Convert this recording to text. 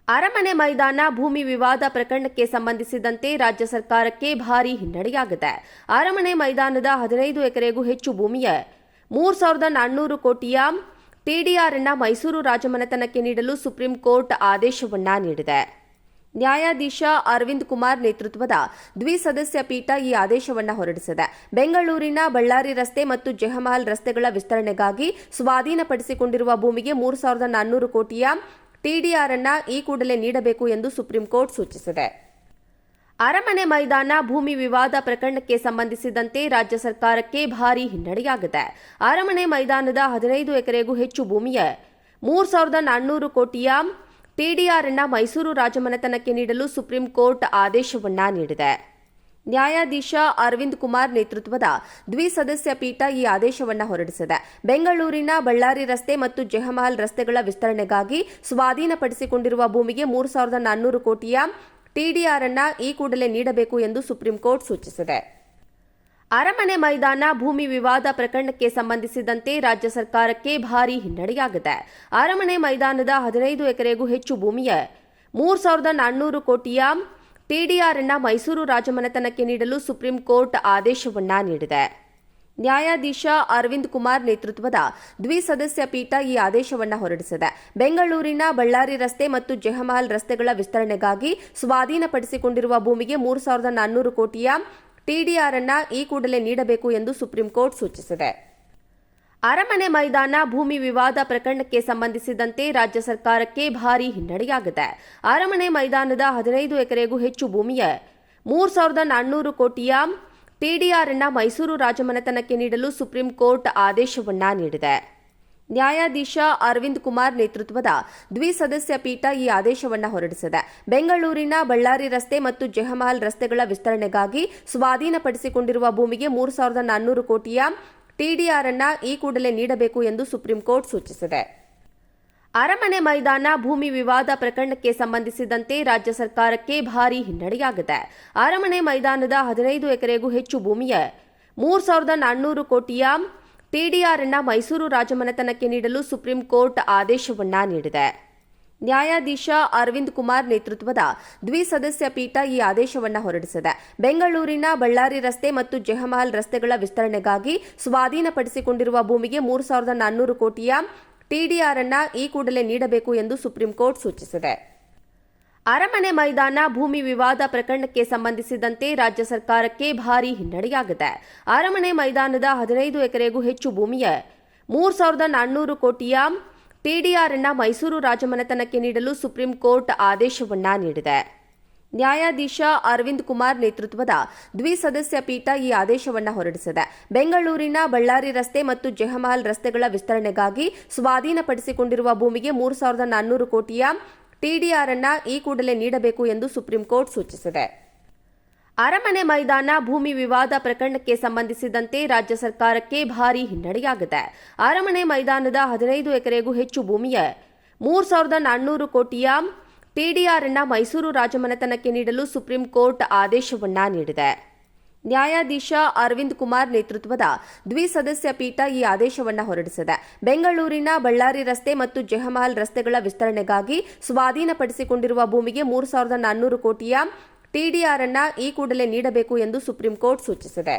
ಅರಮನೆ ಮೈದಾನ ಭೂಮಿ ವಿವಾದ ಪ್ರಕರಣಕ್ಕೆ ಸಂಬಂಧಿಸಿದಂತೆ ರಾಜ್ಯ ಸರ್ಕಾರಕ್ಕೆ ಭಾರೀ ಹಿನ್ನಡೆಯಾಗಿದೆ. ಅರಮನೆ ಮೈದಾನದ 15 ಎಕರೆಗೂ ಹೆಚ್ಚು ಭೂಮಿಯ 3,400 ಕೋಟಿಯ ಟಿಡಿಆರ್‌ನ ಮೈಸೂರು ರಾಜಮನೆತನಕ್ಕೆ ನೀಡಲು ಸುಪ್ರೀಂ ಕೋರ್ಟ್ ಆದೇಶವನ್ನ ನೀಡಿದೆ. ನ್ಯಾಯಾಧೀಶ ಅರವಿಂದ್ ಕುಮಾರ್ ನೇತೃತ್ವದ ದ್ವಿಸದಸ್ಯ ಪೀಠ ಈ ಆದೇಶವನ್ನು ಹೊರಡಿಸಿದೆ. ಬೆಂಗಳೂರಿನ ಬಳ್ಳಾರಿ ರಸ್ತೆ ಮತ್ತು ಜಯಮಹಲ್ ರಸ್ತೆಗಳ ವಿಸ್ತರಣೆಗಾಗಿ ಸ್ವಾಧೀನಪಡಿಸಿಕೊಂಡಿರುವ ಭೂಮಿಗೆ 3,400 ಕೋಟಿಯ ಟಿಡಿಆರ್ ಅನ್ನು ಈ ಕೂಡಲೇ ನೀಡಬೇಕು ಎಂದು ಸುಪ್ರೀಂ ಕೋರ್ಟ್ ಸೂಚಿಸಿದೆ. ಅರಮನೆ ಮೈದಾನ ಭೂಮಿ ವಿವಾದ ಪ್ರಕರಣಕ್ಕೆ ಸಂಬಂಧಿಸಿದಂತೆ ರಾಜ್ಯ ಸರ್ಕಾರಕ್ಕೆ ಭಾರೀ ಹಿನ್ನಡೆಯಾಗಿದೆ. ಅರಮನೆ ಮೈದಾನದ 15 ಎಕರೆಗೂ ಹೆಚ್ಚು ಭೂಮಿಯ 3,400 ಕೋಟಿಯ ಟಿಡಿಆರ್ ಅನ್ನು ಮೈಸೂರು ರಾಜಮನೆತನಕ್ಕೆ ನೀಡಲು ಸುಪ್ರೀಂ ಕೋರ್ಟ್ ಆದೇಶವನ್ನ ನೀಡಿದೆ. ನ್ಯಾಯಾಧೀಶ ಅರವಿಂದ್ ಕುಮಾರ್ ನೇತೃತ್ವದ ದ್ವಿಸದಸ್ಯ ಪೀಠ ಈ ಆದೇಶವನ್ನು ಹೊರಡಿಸಿದೆ. ಬೆಂಗಳೂರಿನ ಬಳ್ಳಾರಿ ರಸ್ತೆ ಮತ್ತು ಜಯಮಹಲ್ ರಸ್ತೆಗಳ ವಿಸ್ತರಣೆಗಾಗಿ ಸ್ವಾಧೀನಪಡಿಸಿಕೊಂಡಿರುವ ಭೂಮಿಗೆ 3,400 ಕೋಟಿಯ ಟಿಡಿಆರ್ ಅನ್ನು ಈ ಕೂಡಲೇ ನೀಡಬೇಕು ಎಂದು ಸುಪ್ರೀಂ ಕೋರ್ಟ್ ಸೂಚಿಸಿದೆ. ಅರಮನೆ ಮೈದಾನ ಭೂಮಿ ವಿವಾದ ಪ್ರಕರಣಕ್ಕೆ ಸಂಬಂಧಿಸಿದಂತೆ ರಾಜ್ಯ ಸರ್ಕಾರಕ್ಕೆ ಭಾರೀ ಹಿನ್ನಡೆಯಾಗಿದೆ. ಅರಮನೆ ಮೈದಾನದ 15 ಎಕರೆಗೂ ಹೆಚ್ಚು ಭೂಮಿಯ 3,400 ಕೋಟಿಯ ಟಿಡಿಆರ್ ಅನ್ನು ಮೈಸೂರು ರಾಜಮನೆತನಕ್ಕೆ ನೀಡಲು ಸುಪ್ರೀಂ ಕೋರ್ಟ್ ಆದೇಶವನ್ನ ನೀಡಿದೆ. ನ್ಯಾಯಾಧೀಶ ಅರವಿಂದ್ ಕುಮಾರ್ ನೇತೃತ್ವದ ದ್ವಿಸದಸ್ಯ ಪೀಠ ಈ ಆದೇಶವನ್ನು ಹೊರಡಿಸಿದೆ. ಬೆಂಗಳೂರಿನ ಬಳ್ಳಾರಿ ರಸ್ತೆ ಮತ್ತು ಜಯಮಹಲ್ ರಸ್ತೆಗಳ ವಿಸ್ತರಣೆಗಾಗಿ ಸ್ವಾಧೀನಪಡಿಸಿಕೊಂಡಿರುವ ಭೂಮಿಗೆ 3,400 ಕೋಟಿಯ ಟಿಡಿಆರ್ ಅನ್ನು ಈ ಕೂಡಲೇ ನೀಡಬೇಕು ಎಂದು ಸುಪ್ರೀಂ ಕೋರ್ಟ್ ಸೂಚಿಸಿದೆ. ಅರಮನೆ ಮೈದಾನ ಭೂಮಿ ವಿವಾದ ಪ್ರಕರಣಕ್ಕೆ ಸಂಬಂಧಿಸಿದಂತೆ ರಾಜ್ಯ ಸರ್ಕಾರಕ್ಕೆ ಭಾರೀ ಹಿನ್ನಡೆಯಾಗಿದೆ. ಅರಮನೆ ಮೈದಾನದ 15 ಎಕರೆಗೂ ಹೆಚ್ಚು ಭೂಮಿಯ 3,400 ಕೋಟಿಯ ಟಿಡಿಆರ್ ಅನ್ನು ಮೈಸೂರು ರಾಜಮನೆತನಕ್ಕೆ ನೀಡಲು ಸುಪ್ರೀಂ ಕೋರ್ಟ್ ಆದೇಶವನ್ನ ನೀಡಿದೆ. ನ್ಯಾಯಾಧೀಶ ಅರವಿಂದ್ ಕುಮಾರ್ ನೇತೃತ್ವದ ದ್ವಿಸದಸ್ಯ ಪೀಠ ಈ ಆದೇಶವನ್ನು ಹೊರಡಿಸಿದೆ. ಬೆಂಗಳೂರಿನ ಬಳ್ಳಾರಿ ರಸ್ತೆ ಮತ್ತು ಜಯಮಹಲ್ ರಸ್ತೆಗಳ ವಿಸ್ತರಣೆಗಾಗಿ ಸ್ವಾಧೀನಪಡಿಸಿಕೊಂಡಿರುವ ಭೂಮಿಗೆ 3,400 ಕೋಟಿಯ ಟಿಡಿಆರ್ ಅನ್ನು ಈ ಕೂಡಲೇ ನೀಡಬೇಕು ಎಂದು ಸುಪ್ರೀಂ ಕೋರ್ಟ್ ಸೂಚಿಸಿದೆ. ಅರಮನೆ ಮೈದಾನ ಭೂಮಿ ವಿವಾದ ಪ್ರಕರಣಕ್ಕೆ ಸಂಬಂಧಿಸಿದಂತೆ ರಾಜ್ಯ ಸರ್ಕಾರಕ್ಕೆ ಭಾರೀ ಹಿನ್ನಡೆಯಾಗಿದೆ. ಅರಮನೆ ಮೈದಾನದ 15 ಎಕರೆಗೂ ಹೆಚ್ಚು ಭೂಮಿಯ 3,400 ಕೋಟಿಯ ಟಿಡಿಆರ್ ಅನ್ನು ಮೈಸೂರು ರಾಜಮನೆತನಕ್ಕೆ ನೀಡಲು ಸುಪ್ರೀಂ ಕೋರ್ಟ್ ಆದೇಶವನ್ನ ನೀಡಿದೆ. ನ್ಯಾಯಾಧೀಶ ಅರವಿಂದ್ ಕುಮಾರ್ ನೇತೃತ್ವದ ದ್ವಿಸದಸ್ಯ ಪೀಠ ಈ ಆದೇಶವನ್ನು ಹೊರಡಿಸಿದೆ. ಬೆಂಗಳೂರಿನ ಬಳ್ಳಾರಿ ರಸ್ತೆ ಮತ್ತು ಜಯಮಹಲ್ ರಸ್ತೆಗಳ ವಿಸ್ತರಣೆಗಾಗಿ ಸ್ವಾಧೀನಪಡಿಸಿಕೊಂಡಿರುವ ಭೂಮಿಗೆ 3,400 ಕೋಟಿಯ ಟಿಡಿಆರ್ ಅನ್ನು ಈ ಕೂಡಲೇ ನೀಡಬೇಕು ಎಂದು ಸುಪ್ರೀಂ ಕೋರ್ಟ್ ಸೂಚಿಸಿದೆ. ಅರಮನೆ ಮೈದಾನ ಭೂಮಿ ವಿವಾದ ಪ್ರಕರಣಕ್ಕೆ ಸಂಬಂಧಿಸಿದಂತೆ ರಾಜ್ಯ ಸರ್ಕಾರಕ್ಕೆ ಭಾರೀ ಹಿನ್ನಡೆಯಾಗಿದೆ. ಅರಮನೆ ಮೈದಾನದ 15 ಎಕರೆಗೂ ಹೆಚ್ಚು ಭೂಮಿಯ 3,400 ಕೋಟಿಯ ಟಿಡಿಆರ್ ಅನ್ನು ಮೈಸೂರು ರಾಜಮನೆತನಕ್ಕೆ ನೀಡಲು ಸುಪ್ರೀಂ ಕೋರ್ಟ್ ಆದೇಶವನ್ನ ನೀಡಿದೆ. ನ್ಯಾಯಾಧೀಶ ಅರವಿಂದ್ ಕುಮಾರ್ ನೇತೃತ್ವದ ದ್ವಿಸದಸ್ಯ ಪೀಠ ಈ ಆದೇಶವನ್ನು ಹೊರಡಿಸಿದೆ. ಬೆಂಗಳೂರಿನ ಬಳ್ಳಾರಿ ರಸ್ತೆ ಮತ್ತು ಜಯಮಹಲ್ ರಸ್ತೆಗಳ ವಿಸ್ತರಣೆಗಾಗಿ ಸ್ವಾಧೀನಪಡಿಸಿಕೊಂಡಿರುವ ಭೂಮಿಗೆ 3,400 ಕೋಟಿಯ ಟಿಡಿಆರ್ ಅನ್ನು ಈ ಕೂಡಲೇ ನೀಡಬೇಕು ಎಂದು ಸುಪ್ರೀಂ ಕೋರ್ಟ್ ಸೂಚಿಸಿದೆ. ಅರಮನೆ ಮೈದಾನ ಭೂಮಿ ವಿವಾದ ಪ್ರಕರಣಕ್ಕೆ ಸಂಬಂಧಿಸಿದಂತೆ ರಾಜ್ಯ ಸರ್ಕಾರಕ್ಕೆ ಭಾರೀ ಹಿನ್ನಡೆಯಾಗಿದೆ. ಅರಮನೆ ಮೈದಾನದ 15 ಎಕರೆಗೂ ಹೆಚ್ಚು ಭೂಮಿಯ 3,400 ಕೋಟಿಯ ಟಿಡಿಆರ್ ಅನ್ನು ಮೈಸೂರು ರಾಜಮನೆತನಕ್ಕೆ ನೀಡಲು ಸುಪ್ರೀಂ ಕೋರ್ಟ್ ಆದೇಶವನ್ನ ನೀಡಿದೆ. ನ್ಯಾಯಾಧೀಶ ಅರವಿಂದ್ ಕುಮಾರ್ ನೇತೃತ್ವದ ದ್ವಿಸದಸ್ಯ ಪೀಠ ಈ ಆದೇಶವನ್ನು ಹೊರಡಿಸಿದೆ. ಬೆಂಗಳೂರಿನ ಬಳ್ಳಾರಿ ರಸ್ತೆ ಮತ್ತು ಜಯಮಹಲ್ ರಸ್ತೆಗಳ ವಿಸ್ತರಣೆಗಾಗಿ ಸ್ವಾಧೀನಪಡಿಸಿಕೊಂಡಿರುವ ಭೂಮಿಗೆ 3,400 ಕೋಟಿಯ ಟಿಡಿಆರ್ ಅನ್ನು ಈ ಕೂಡಲೇ ನೀಡಬೇಕು ಎಂದು ಸುಪ್ರೀಂ ಕೋರ್ಟ್ ಸೂಚಿಸಿದೆ. ಅರಮನೆ ಮೈದಾನ ಭೂಮಿ ವಿವಾದ ಪ್ರಕರಣಕ್ಕೆ ಸಂಬಂಧಿಸಿದಂತೆ ರಾಜ್ಯ ಸರ್ಕಾರಕ್ಕೆ ಭಾರೀ ಹಿನ್ನಡೆಯಾಗಿದೆ. ಅರಮನೆ ಮೈದಾನದ 15 ಎಕರೆಗೂ ಹೆಚ್ಚು ಭೂಮಿಯ 3,400 ಕೋಟಿಯ ಟಿಡಿಆರ್ ಅನ್ನು ಮೈಸೂರು ರಾಜಮನೆತನಕ್ಕೆ ನೀಡಲು ಸುಪ್ರೀಂ ಕೋರ್ಟ್ ಆದೇಶವನ್ನ ನೀಡಿದೆ. ನ್ಯಾಯಾಧೀಶ ಅರವಿಂದ್ ಕುಮಾರ್ ನೇತೃತ್ವದ ದ್ವಿಸದಸ್ಯ ಪೀಠ ಈ ಆದೇಶವನ್ನು ಹೊರಡಿಸಿದೆ. ಬೆಂಗಳೂರಿನ ಬಳ್ಳಾರಿ ರಸ್ತೆ ಮತ್ತು ಜಯಮಹಲ್ ರಸ್ತೆಗಳ ವಿಸ್ತರಣೆಗಾಗಿ ಸ್ವಾಧೀನಪಡಿಸಿಕೊಂಡಿರುವ ಭೂಮಿಗೆ 3,400 ಕೋಟಿಯ ಟಿಡಿಆರ್ ಅನ್ನು ಈ ಕೂಡಲೇ ನೀಡಬೇಕು ಎಂದು ಸುಪ್ರೀಂ ಕೋರ್ಟ್ ಸೂಚಿಸಿದೆ.